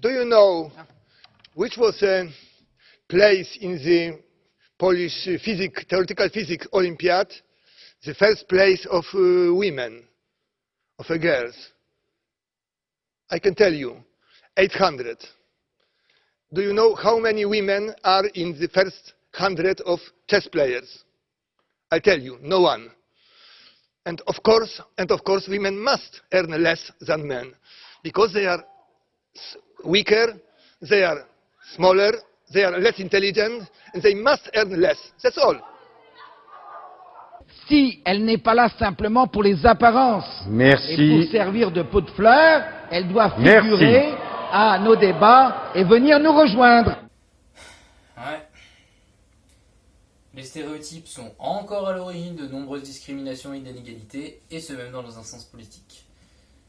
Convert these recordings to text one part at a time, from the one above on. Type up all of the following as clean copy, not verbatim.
Do you know which was a place in the Polish theoretical physics Olympiad, the first place of women, of girls? I can tell you, 800. Do you know how many women are in the first 100 of chess players? I tell you, no one. And of course, women must earn less than men, because they are weaker, they are smaller, they are less intelligent, and they must earn less. That's all. Si elle n'est pas là simplement pour les apparences et pour servir de pot de fleurs, elle doit figurer à nos débats et venir nous rejoindre. Ouais. Les stéréotypes sont encore à l'origine de nombreuses discriminations et d'inégalités, et ce même dans un sens politique.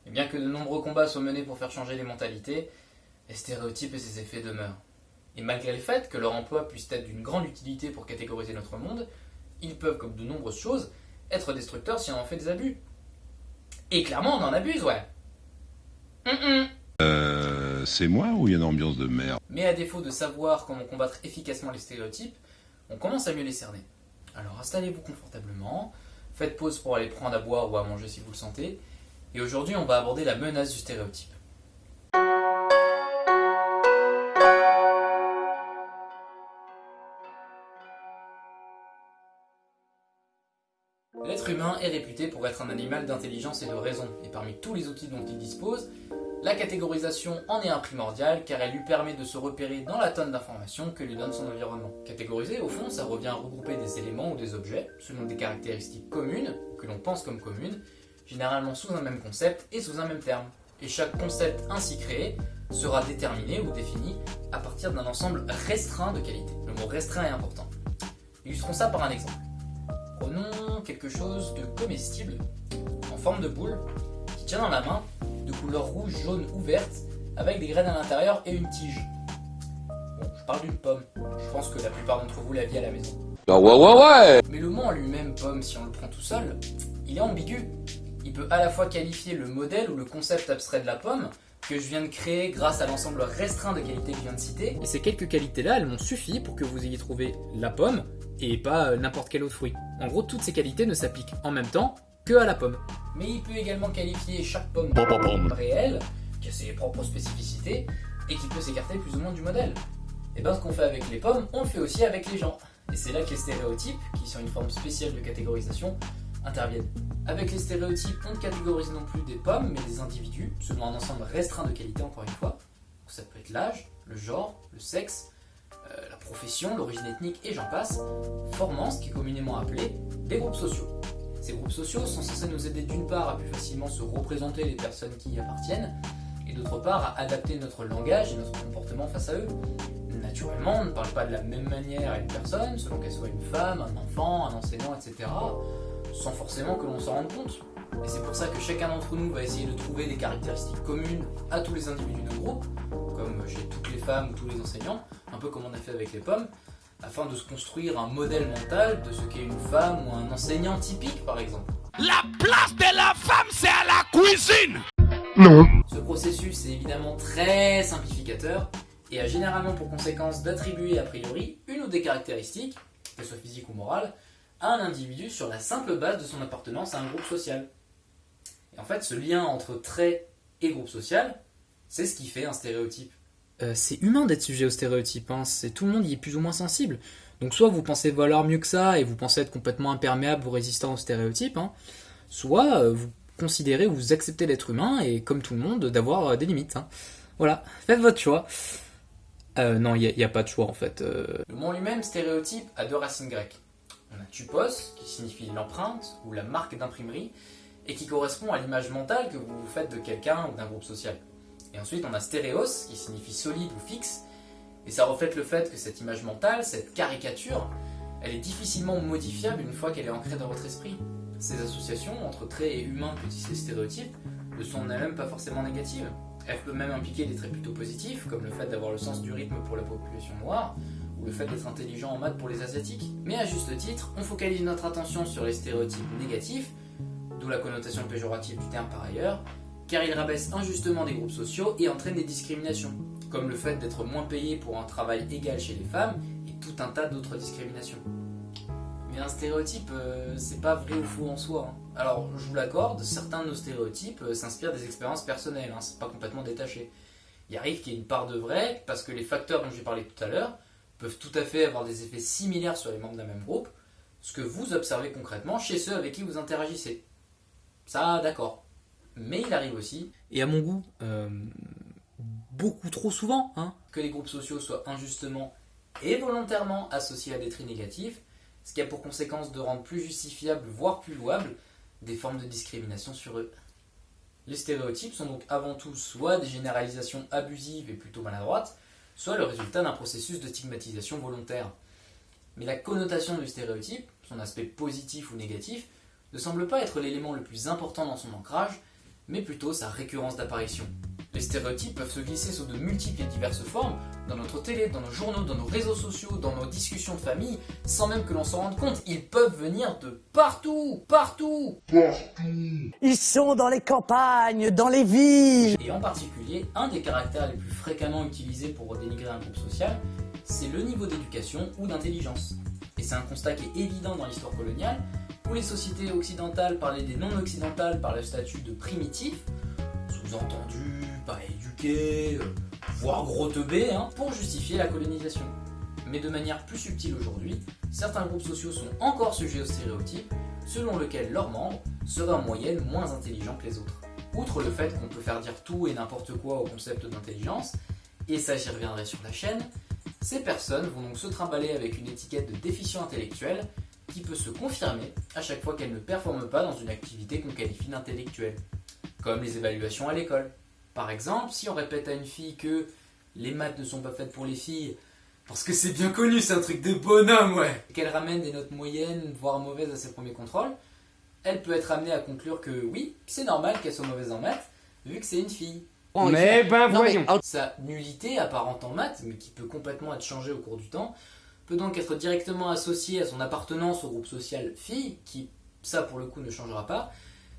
Et bien que de nombreux combats soient menés pour faire changer les mentalités, les stéréotypes et ses effets demeurent. Et malgré le fait que leur emploi puisse être d'une grande utilité pour catégoriser notre monde, ils peuvent, comme de nombreuses choses, être destructeurs si on en fait des abus. Et clairement, on en abuse, ouais. C'est moi ou il y a une ambiance de merde? Mais à défaut de savoir comment combattre efficacement les stéréotypes, on commence à mieux les cerner. Alors installez-vous confortablement, faites pause pour aller prendre à boire ou à manger si vous le sentez, et aujourd'hui on va aborder la menace du stéréotype. L'être humain est réputé pour être un animal d'intelligence et de raison, et parmi tous les outils dont il dispose, la catégorisation en est un primordial car elle lui permet de se repérer dans la tonne d'informations que lui donne son environnement. Catégoriser, au fond, ça revient à regrouper des éléments ou des objets selon des caractéristiques communes, que l'on pense comme communes, généralement sous un même concept et sous un même terme. Et chaque concept ainsi créé sera déterminé ou défini à partir d'un ensemble restreint de qualités. Le mot restreint est important. Illustrons ça par un exemple. Prenons quelque chose de comestible, en forme de boule, qui tient dans la main, de couleur rouge, jaune ou verte, avec des graines à l'intérieur et une tige. Bon, je parle d'une pomme. Je pense que la plupart d'entre vous la vit à la maison. Ouais. Mais le mot en lui-même, pomme, si on le prend tout seul, il est ambigu. Il peut à la fois qualifier le modèle ou le concept abstrait de la pomme, que je viens de créer grâce à l'ensemble restreint de qualités que je viens de citer. Et ces quelques qualités-là, elles m'ont suffi pour que vous ayez trouvé la pomme, et pas n'importe quel autre fruit. En gros, toutes ces qualités ne s'appliquent en même temps que à la pomme. Mais il peut également qualifier chaque pomme de pomme réelle, qui a ses propres spécificités, et qui peut s'écarter plus ou moins du modèle. Et bien ce qu'on fait avec les pommes, on le fait aussi avec les gens. Et c'est là que les stéréotypes, qui sont une forme spéciale de catégorisation, interviennent. Avec les stéréotypes, on ne catégorise non plus des pommes, mais des individus, selon un ensemble restreint de qualités encore une fois. Donc ça peut être l'âge, le genre, le sexe, la profession, l'origine ethnique et j'en passe, formant ce qui est communément appelé des groupes sociaux. Ces groupes sociaux sont censés nous aider d'une part à plus facilement se représenter les personnes qui y appartiennent, et d'autre part à adapter notre langage et notre comportement face à eux. Naturellement, on ne parle pas de la même manière à une personne, selon qu'elle soit une femme, un enfant, un enseignant, etc., sans forcément que l'on s'en rende compte. Et c'est pour ça que chacun d'entre nous va essayer de trouver des caractéristiques communes à tous les individus de groupe, comme chez toutes les femmes ou tous les enseignants, un peu comme on a fait avec les pommes, afin de se construire un modèle mental de ce qu'est une femme ou un enseignant typique, par exemple. La place de la femme, c'est à la cuisine! Non. Ce processus est évidemment très simplificateur et a généralement pour conséquence d'attribuer a priori une ou des caractéristiques, qu'elles soient physiques ou morales, à un individu sur la simple base de son appartenance à un groupe social. Et en fait, ce lien entre trait et groupe social, c'est ce qui fait un stéréotype. C'est humain d'être sujet au stéréotype, hein. Tout le monde y est plus ou moins sensible. Donc soit vous pensez valoir mieux que ça et vous pensez être complètement imperméable ou résistant aux stéréotypes, hein, soit vous considérez ou vous acceptez l'être humain et comme tout le monde d'avoir des limites. Hein. Voilà, faites votre choix. Non, il n'y a pas de choix en fait. Le mot lui-même, stéréotype, a deux racines grecques. On a typos, qui signifie l'empreinte ou la marque d'imprimerie, et qui correspond à l'image mentale que vous vous faites de quelqu'un ou d'un groupe social. Et ensuite on a stéréos, qui signifie solide ou fixe, et ça reflète le fait que cette image mentale, cette caricature, elle est difficilement modifiable une fois qu'elle est ancrée dans votre esprit. Ces associations entre traits et humains que tissent les stéréotypes ne sont en elles-mêmes pas forcément négatives. Elles peuvent même impliquer des traits plutôt positifs, comme le fait d'avoir le sens du rythme pour la population noire, ou le fait d'être intelligent en maths pour les asiatiques. Mais à juste titre, on focalise notre attention sur les stéréotypes négatifs, d'où la connotation péjorative du terme par ailleurs, car ils rabaissent injustement des groupes sociaux et entraînent des discriminations. comme le fait d'être moins payé pour un travail égal chez les femmes et tout un tas d'autres discriminations. Mais un stéréotype, c'est pas vrai ou faux en soi. Alors, je vous l'accorde, certains de nos stéréotypes s'inspirent des expériences personnelles, c'est pas complètement détaché. Il arrive qu'il y ait une part de vrai, parce que les facteurs dont j'ai parlé tout à l'heure peuvent tout à fait avoir des effets similaires sur les membres d'un même groupe, ce que vous observez concrètement chez ceux avec qui vous interagissez. Ça, d'accord. Mais il arrive aussi, et à mon goût, beaucoup trop souvent, que les groupes sociaux soient injustement et volontairement associés à des traits négatifs, ce qui a pour conséquence de rendre plus justifiables, voire plus louables, des formes de discrimination sur eux. Les stéréotypes sont donc avant tout soit des généralisations abusives et plutôt maladroites, soit le résultat d'un processus de stigmatisation volontaire. Mais la connotation du stéréotype, son aspect positif ou négatif, ne semble pas être l'élément le plus important dans son ancrage, mais plutôt sa récurrence d'apparition. Les stéréotypes peuvent se glisser sous de multiples et diverses formes, dans notre télé, dans nos journaux, dans nos réseaux sociaux, dans nos discussions de famille, sans même que l'on s'en rende compte. Ils peuvent venir de partout, partout. Ils sont dans les campagnes, dans les villes. Et en particulier, un des caractères les plus fréquemment utilisés pour dénigrer un groupe social, c'est le niveau d'éducation ou d'intelligence. Et c'est un constat qui est évident dans l'histoire coloniale, où les sociétés occidentales parlaient des non-occidentales par le statut de primitifs, sous-entendu, pas éduqués, voire gros teubés, pour justifier la colonisation. Mais de manière plus subtile aujourd'hui, certains groupes sociaux sont encore sujets aux stéréotypes, selon lequel leurs membres seraient en moyenne moins intelligents que les autres. Outre le fait qu'on peut faire dire tout et n'importe quoi au concept d'intelligence, et ça j'y reviendrai sur la chaîne, ces personnes vont donc se trimballer avec une étiquette de déficient intellectuel qui peut se confirmer à chaque fois qu'elles ne performent pas dans une activité qu'on qualifie d'intellectuelle, comme les évaluations à l'école. Par exemple, si on répète à une fille que les maths ne sont pas faites pour les filles, parce que c'est bien connu, c'est un truc de bonhomme, ouais, et qu'elle ramène des notes moyennes, voire mauvaises à ses premiers contrôles, elle peut être amenée à conclure que oui, c'est normal qu'elle soit mauvaise en maths, vu que c'est une fille. Mais ben voyons. Sa nullité apparente en maths, mais qui peut complètement être changée au cours du temps, peut donc être directement associée à son appartenance au groupe social fille, qui, ça pour le coup, ne changera pas,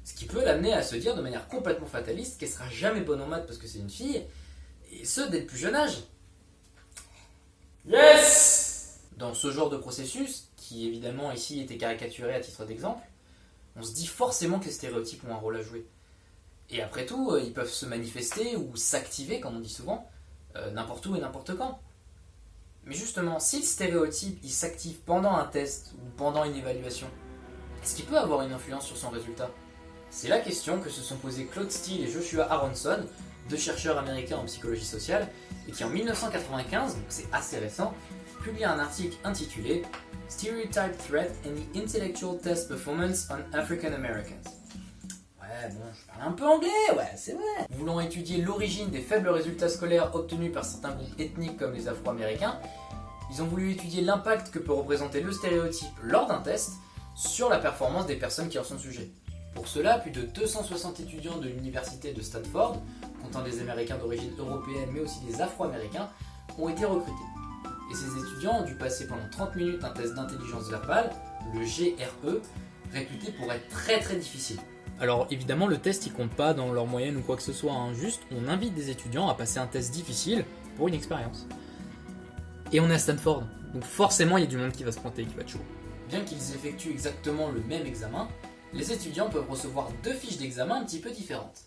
ce qui peut l'amener à se dire de manière complètement fataliste qu'elle sera jamais bonne en maths parce que c'est une fille, et ce, dès le plus jeune âge. Yes! Dans ce genre de processus, qui évidemment ici était caricaturé à titre d'exemple, on se dit forcément que les stéréotypes ont un rôle à jouer. Et après tout, ils peuvent se manifester ou s'activer, comme on dit souvent, n'importe où et n'importe quand. Mais justement, si le stéréotype il s'active pendant un test ou pendant une évaluation, est-ce qu'il peut avoir une influence sur son résultat? C'est la question que se sont posés Claude Steele et Joshua Aronson, deux chercheurs américains en psychologie sociale, et qui en 1995, donc c'est assez récent, publient un article intitulé Stereotype Threat and the Intellectual Test Performance on African Americans. Ouais, bon, je parle un peu anglais, ouais, c'est vrai. Voulant étudier l'origine des faibles résultats scolaires obtenus par certains groupes ethniques comme les Afro-Américains, ils ont voulu étudier l'impact que peut représenter le stéréotype lors d'un test sur la performance des personnes qui en sont sujets. Pour cela, plus de 260 étudiants de l'université de Stanford, comptant des Américains d'origine européenne mais aussi des Afro-Américains, ont été recrutés. Et ces étudiants ont dû passer pendant 30 minutes un test d'intelligence verbale, le GRE, réputé pour être très très difficile. Alors évidemment le test il compte pas dans leur moyenne ou quoi que ce soit, juste on invite des étudiants à passer un test difficile pour une expérience. Et on est à Stanford, donc forcément il y a du monde qui va se pointer et qui va être chaud. Bien qu'ils effectuent exactement le même examen, les étudiants peuvent recevoir deux fiches d'examen un petit peu différentes.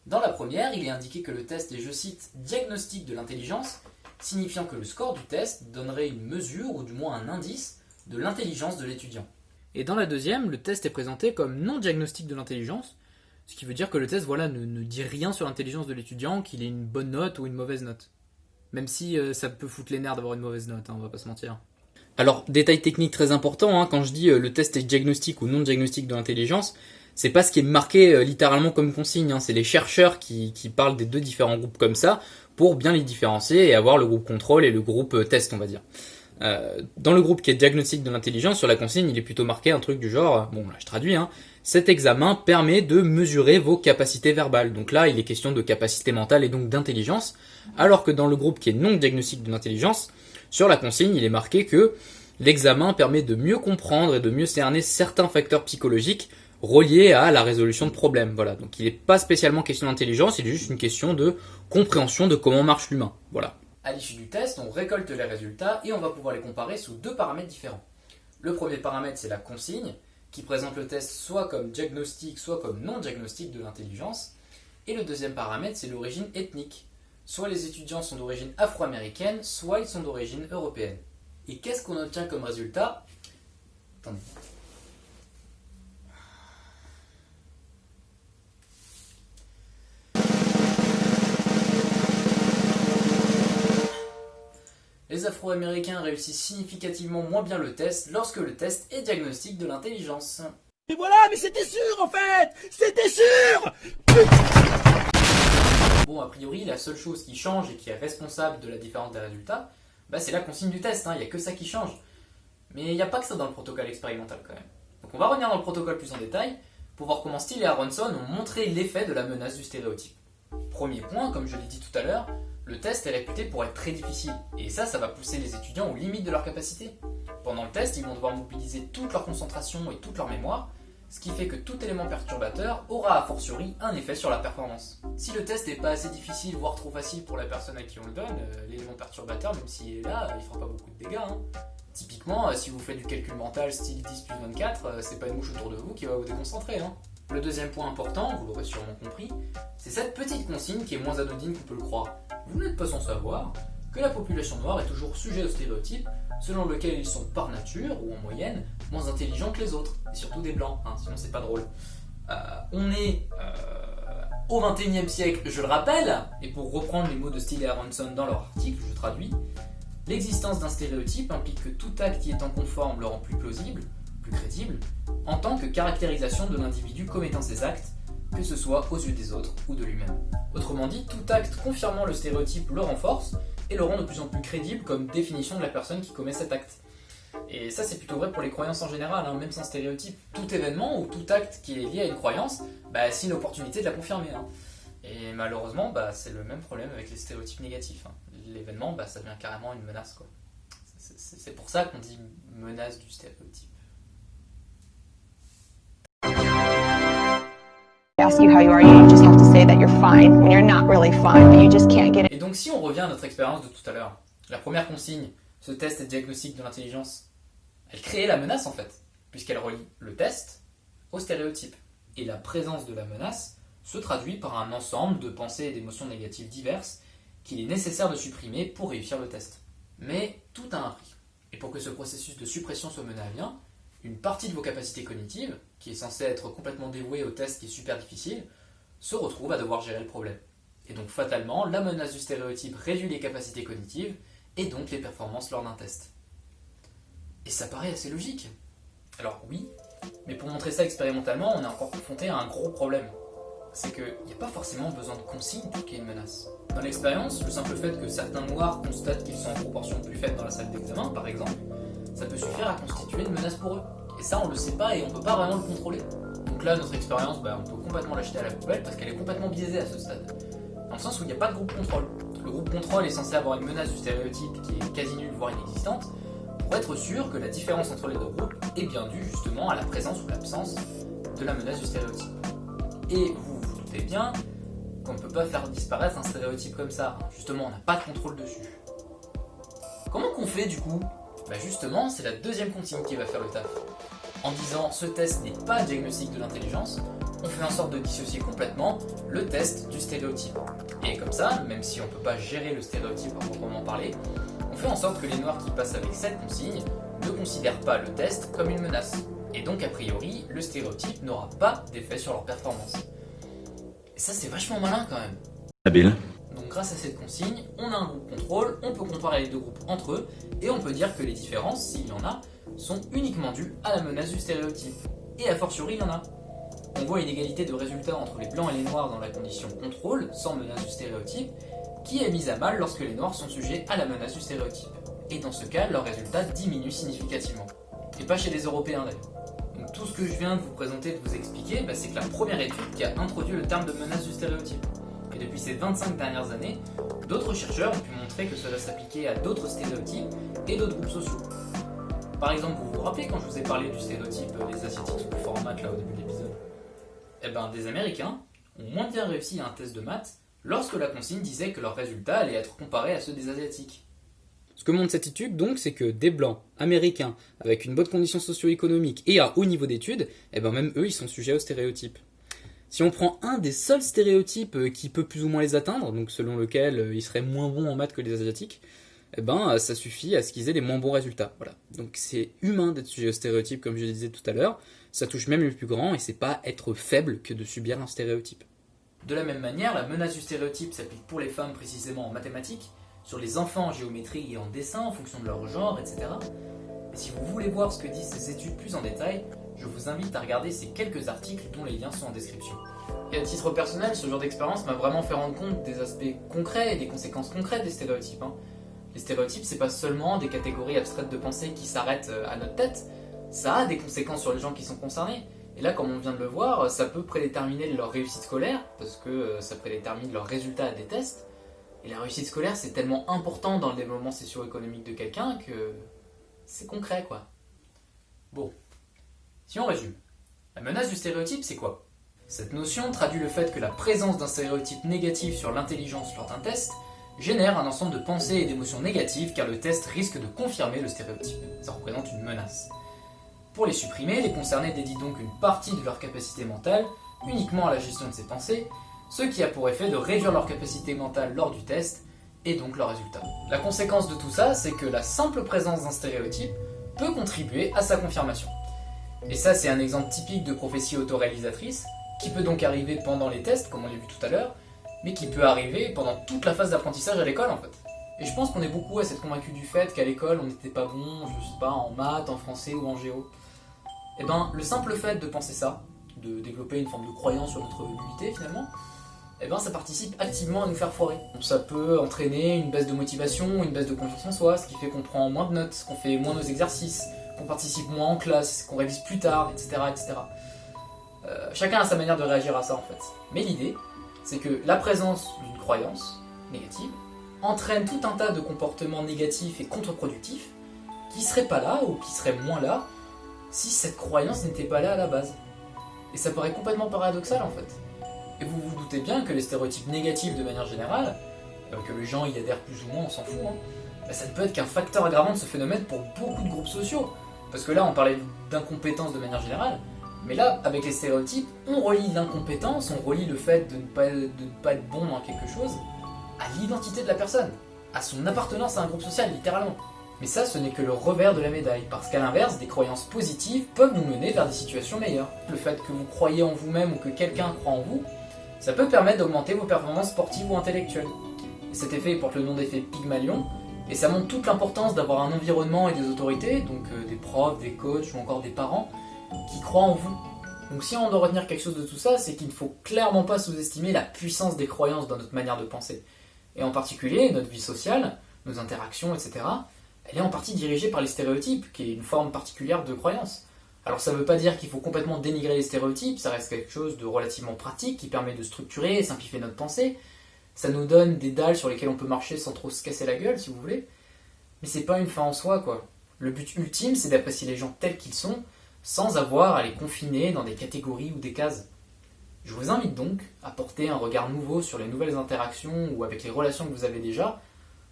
Dans la première, il est indiqué que le test est, je cite, diagnostic de l'intelligence, signifiant que le score du test donnerait une mesure ou du moins un indice de l'intelligence de l'étudiant. Et dans la deuxième, le test est présenté comme non diagnostic de l'intelligence, ce qui veut dire que le test ne dit rien sur l'intelligence de l'étudiant, qu'il ait une bonne note ou une mauvaise note. Même si ça peut foutre les nerfs d'avoir une mauvaise note, on va pas se mentir. Alors, détail technique très important, quand je dis le test est diagnostic ou non diagnostic de l'intelligence, c'est pas ce qui est marqué littéralement comme consigne, c'est les chercheurs qui parlent des deux différents groupes comme ça, pour bien les différencier et avoir le groupe contrôle et le groupe test, on va dire. Dans le groupe qui est diagnostic de l'intelligence, sur la consigne, il est plutôt marqué un truc du genre, bon là je traduis, cet examen permet de mesurer vos capacités verbales. Donc là, il est question de capacité mentale et donc d'intelligence, alors que dans le groupe qui est non diagnostic de l'intelligence, sur la consigne, il est marqué que l'examen permet de mieux comprendre et de mieux cerner certains facteurs psychologiques relié à la résolution de problèmes. Voilà. Donc il n'est pas spécialement question d'intelligence, il est juste une question de compréhension de comment marche l'humain. Voilà. À l'issue du test, on récolte les résultats et on va pouvoir les comparer sous deux paramètres différents. Le premier paramètre, c'est la consigne, qui présente le test soit comme diagnostic, soit comme non diagnostic de l'intelligence. Et le deuxième paramètre, c'est l'origine ethnique. Soit les étudiants sont d'origine afro-américaine, soit ils sont d'origine européenne. Et qu'est-ce qu'on obtient comme résultat? Attendez. Les Afro-Américains réussissent significativement moins bien le test lorsque le test est diagnostic de l'intelligence. Et voilà, mais c'était sûr en fait. C'était sûr. Bon, a priori, la seule chose qui change et qui est responsable de la différence des résultats, c'est la consigne du test, il n'y a que ça qui change. Mais il n'y a pas que ça dans le protocole expérimental quand même. Donc on va revenir dans le protocole plus en détail pour voir comment Steele et Aronson ont montré l'effet de la menace du stéréotype. Premier point, comme je l'ai dit tout à l'heure, le test est réputé pour être très difficile, et ça va pousser les étudiants aux limites de leur capacité. Pendant le test, ils vont devoir mobiliser toute leur concentration et toute leur mémoire, ce qui fait que tout élément perturbateur aura a fortiori un effet sur la performance. Si le test n'est pas assez difficile, voire trop facile pour la personne à qui on le donne, l'élément perturbateur, même s'il est là, il fera pas beaucoup de dégâts. Typiquement, si vous faites du calcul mental style 10 plus 24, c'est pas une mouche autour de vous qui va vous déconcentrer. Le deuxième point important, vous l'aurez sûrement compris, c'est cette petite consigne qui est moins anodine qu'on peut le croire. Vous n'êtes pas sans savoir que la population noire est toujours sujet au stéréotype selon lequel ils sont par nature, ou en moyenne, moins intelligents que les autres, et surtout des blancs, sinon c'est pas drôle. On est au XXIe siècle, je le rappelle, et pour reprendre les mots de Steele et Aronson dans leur article, je traduis, l'existence d'un stéréotype implique que tout acte y étant conforme le rend plus plausible, plus crédible, en tant que caractérisation de l'individu commettant ces actes, que ce soit aux yeux des autres ou de lui-même. Autrement dit, tout acte confirmant le stéréotype le renforce et le rend de plus en plus crédible comme définition de la personne qui commet cet acte. Et ça c'est plutôt vrai pour les croyances en général, même sans stéréotype. Tout événement ou tout acte qui est lié à une croyance, c'est une opportunité de la confirmer. Et malheureusement, c'est le même problème avec les stéréotypes négatifs. L'événement, ça devient carrément une menace, quoi. C'est pour ça qu'on dit menace du stéréotype. Et donc si on revient à notre expérience de tout à l'heure, la première consigne, ce test est diagnostic de l'intelligence, elle crée la menace en fait, puisqu'elle relie le test au stéréotype. Et la présence de la menace se traduit par un ensemble de pensées et d'émotions négatives diverses qu'il est nécessaire de supprimer pour réussir le test. Mais tout a un prix. Et pour que ce processus de suppression soit mené à bien, une partie de vos capacités cognitives, qui est censée être complètement dévouée au test qui est super difficile, se retrouve à devoir gérer le problème. Et donc fatalement, la menace du stéréotype réduit les capacités cognitives et donc les performances lors d'un test. Et ça paraît assez logique. Alors oui, mais pour montrer ça expérimentalement, on est encore confronté à un gros problème. C'est qu'il n'y a pas forcément besoin de consigne pour qu'il y ait une menace. Dans l'expérience, le simple fait que certains noirs constatent qu'ils sont en proportion plus faible dans la salle d'examen, par exemple, ça peut suffire à constituer une menace pour eux. Et ça, on le sait pas et on peut pas vraiment le contrôler. Donc là, notre expérience, on peut complètement l'acheter à la poubelle parce qu'elle est complètement biaisée à ce stade. Dans le sens où il n'y a pas de groupe contrôle. Le groupe contrôle est censé avoir une menace du stéréotype qui est quasi nulle, voire inexistante, pour être sûr que la différence entre les deux groupes est bien due justement à la présence ou l'absence de la menace du stéréotype. Et vous vous doutez bien qu'on ne peut pas faire disparaître un stéréotype comme ça. Justement, on n'a pas de contrôle dessus. Comment qu'on fait du coup ? Justement, c'est la deuxième consigne qui va faire le taf. En disant ce test n'est pas un diagnostic de l'intelligence, on fait en sorte de dissocier complètement le test du stéréotype. Et comme ça, même si on ne peut pas gérer le stéréotype à proprement parler, on fait en sorte que les noirs qui passent avec cette consigne ne considèrent pas le test comme une menace. Et donc a priori, le stéréotype n'aura pas d'effet sur leur performance. Et ça c'est vachement malin quand même. Habile. Donc grâce à cette consigne, on a un groupe contrôle, on peut comparer les deux groupes entre eux, et on peut dire que les différences, s'il y en a, sont uniquement dues à la menace du stéréotype. Et a fortiori, il y en a. On voit une égalité de résultats entre les blancs et les noirs dans la condition contrôle, sans menace du stéréotype, qui est mise à mal lorsque les noirs sont sujets à la menace du stéréotype. Et dans ce cas, leurs résultats diminuent significativement. Et pas chez les Européens d'ailleurs. Donc tout ce que je viens de vous présenter, de vous expliquer, c'est que la première étude qui a introduit le terme de menace du stéréotype. Et depuis ces 25 dernières années, d'autres chercheurs ont pu montrer que cela s'appliquait à d'autres stéréotypes et d'autres groupes sociaux. Par exemple, vous vous rappelez quand je vous ai parlé du stéréotype des Asiatiques sont plus forts en maths là au début de l'épisode ? eh ben, des Américains ont moins bien réussi à un test de maths lorsque la consigne disait que leurs résultats allaient être comparés à ceux des Asiatiques. Ce que montre cette étude, donc, c'est que des Blancs américains avec une bonne condition socio-économique et un haut niveau d'études, eh ben, même eux, ils sont sujets aux stéréotypes. Si on prend un des seuls stéréotypes qui peut plus ou moins les atteindre, donc selon lequel ils seraient moins bons en maths que les Asiatiques, eh ben, ça suffit à ce qu'ils aient des moins bons résultats. Voilà. Donc c'est humain d'être sujet aux stéréotypes, comme je le disais tout à l'heure. Ça touche même les plus grands, et c'est pas être faible que de subir un stéréotype. De la même manière, la menace du stéréotype s'applique pour les femmes précisément en mathématiques, sur les enfants en géométrie et en dessin en fonction de leur genre, etc. Et si vous voulez voir ce que disent ces études plus en détail, je vous invite à regarder ces quelques articles dont les liens sont en description. Et à titre personnel, ce genre d'expérience m'a vraiment fait rendre compte des aspects concrets et des conséquences concrètes des stéréotypes. Les stéréotypes, c'est pas seulement des catégories abstraites de pensée qui s'arrêtent à notre tête, ça a des conséquences sur les gens qui sont concernés. Et là, comme on vient de le voir, ça peut prédéterminer leur réussite scolaire, parce que ça prédétermine leurs résultats à des tests. Et la réussite scolaire, c'est tellement important dans le développement socio-économique de quelqu'un que c'est concret, quoi. Bon, si on résume, la menace du stéréotype, c'est quoi? Cette notion traduit le fait que la présence d'un stéréotype négatif sur l'intelligence lors d'un test génère un ensemble de pensées et d'émotions négatives car le test risque de confirmer le stéréotype. Ça représente une menace. Pour les supprimer, les concernés dédient donc une partie de leur capacité mentale uniquement à la gestion de ces pensées, ce qui a pour effet de réduire leur capacité mentale lors du test et donc leurs résultats. La conséquence de tout ça, c'est que la simple présence d'un stéréotype peut contribuer à sa confirmation. Et ça, c'est un exemple typique de prophétie autoréalisatrice, qui peut donc arriver pendant les tests, comme on l'a vu tout à l'heure, mais qui peut arriver pendant toute la phase d'apprentissage à l'école en fait. Et je pense qu'on est beaucoup à s'être convaincus du fait qu'à l'école on n'était pas bon, je sais pas, en maths, en français ou en géo. Et ben le simple fait de penser ça, de développer une forme de croyance sur notre nullité finalement, et ben ça participe activement à nous faire foirer. Donc ça peut entraîner une baisse de motivation, une baisse de confiance en soi, ce qui fait qu'on prend moins de notes, qu'on fait moins nos exercices, qu'on participe moins en classe, qu'on révise plus tard, etc. etc. Chacun a sa manière de réagir à ça en fait. Mais l'idée, c'est que la présence d'une croyance négative entraîne tout un tas de comportements négatifs et contre-productifs qui seraient pas là ou qui seraient moins là si cette croyance n'était pas là à la base. Et ça paraît complètement paradoxal en fait. Et vous vous doutez bien que les stéréotypes négatifs de manière générale, que les gens y adhèrent plus ou moins, on s'en fout, bah ça ne peut être qu'un facteur aggravant de ce phénomène pour beaucoup de groupes sociaux. Parce que là on parlait d'incompétence de manière générale, mais là, avec les stéréotypes, on relie l'incompétence, on relie le fait de ne pas être bon dans quelque chose à l'identité de la personne, à son appartenance à un groupe social, littéralement. Mais ça, ce n'est que le revers de la médaille, parce qu'à l'inverse, des croyances positives peuvent nous mener vers des situations meilleures. Le fait que vous croyez en vous-même ou que quelqu'un croit en vous, ça peut permettre d'augmenter vos performances sportives ou intellectuelles. Et cet effet porte le nom d'effet Pygmalion, et ça montre toute l'importance d'avoir un environnement et des autorités, donc des profs, des coachs ou encore des parents, qui croient en vous. Donc si on doit retenir quelque chose de tout ça, c'est qu'il ne faut clairement pas sous-estimer la puissance des croyances dans notre manière de penser. Et en particulier, notre vie sociale, nos interactions, etc., elle est en partie dirigée par les stéréotypes, qui est une forme particulière de croyance. Alors ça ne veut pas dire qu'il faut complètement dénigrer les stéréotypes, ça reste quelque chose de relativement pratique qui permet de structurer et simplifier notre pensée. Ça nous donne des dalles sur lesquelles on peut marcher sans trop se casser la gueule, si vous voulez. Mais c'est pas une fin en soi, quoi. Le but ultime, c'est d'apprécier les gens tels qu'ils sont, sans avoir à les confiner dans des catégories ou des cases. Je vous invite donc à porter un regard nouveau sur les nouvelles interactions ou avec les relations que vous avez déjà,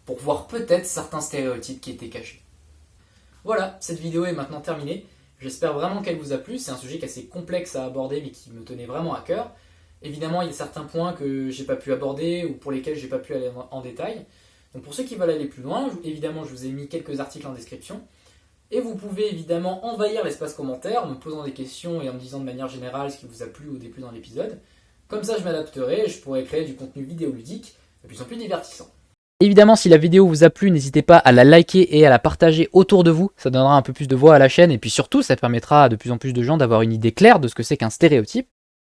pour voir peut-être certains stéréotypes qui étaient cachés. Voilà, cette vidéo est maintenant terminée. J'espère vraiment qu'elle vous a plu, c'est un sujet qui est assez complexe à aborder mais qui me tenait vraiment à cœur. Évidemment, il y a certains points que j'ai pas pu aborder ou pour lesquels j'ai pas pu aller en détail. Donc pour ceux qui veulent aller plus loin, évidemment je vous ai mis quelques articles en description. Et vous pouvez évidemment envahir l'espace commentaire en me posant des questions et en me disant de manière générale ce qui vous a plu ou déplu dans l'épisode. Comme ça je m'adapterai et je pourrai créer du contenu vidéoludique de plus en plus divertissant. Évidemment, si la vidéo vous a plu, n'hésitez pas à la liker et à la partager autour de vous. Ça donnera un peu plus de voix à la chaîne et puis surtout, ça permettra à de plus en plus de gens d'avoir une idée claire de ce que c'est qu'un stéréotype.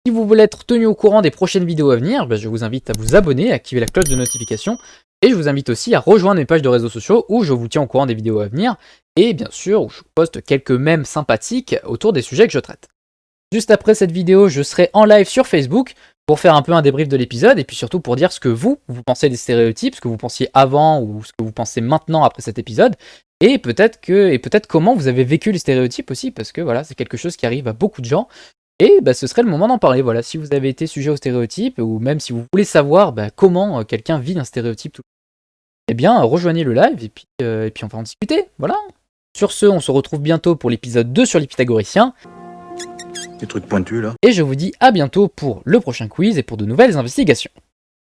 Si vous voulez être tenu au courant des prochaines vidéos à venir, je vous invite à vous abonner, à activer la cloche de notification. Et je vous invite aussi à rejoindre mes pages de réseaux sociaux où je vous tiens au courant des vidéos à venir. Et bien sûr, où je poste quelques mèmes sympathiques autour des sujets que je traite. Juste après cette vidéo, je serai en live sur Facebook pour faire un peu un débrief de l'épisode et puis surtout pour dire ce que vous pensez des stéréotypes, ce que vous pensiez avant ou ce que vous pensez maintenant après cet épisode et peut-être comment vous avez vécu les stéréotypes aussi parce que voilà, c'est quelque chose qui arrive à beaucoup de gens. Et bah, ce serait le moment d'en parler. Voilà, si vous avez été sujet au stéréotype, ou même si vous voulez savoir bah, comment quelqu'un vit un stéréotype, eh bien rejoignez le live et puis on va en discuter. Voilà. Sur ce, on se retrouve bientôt pour l'épisode 2 sur les Pythagoriciens. Des trucs pointus là. Et je vous dis à bientôt pour le prochain quiz et pour de nouvelles investigations.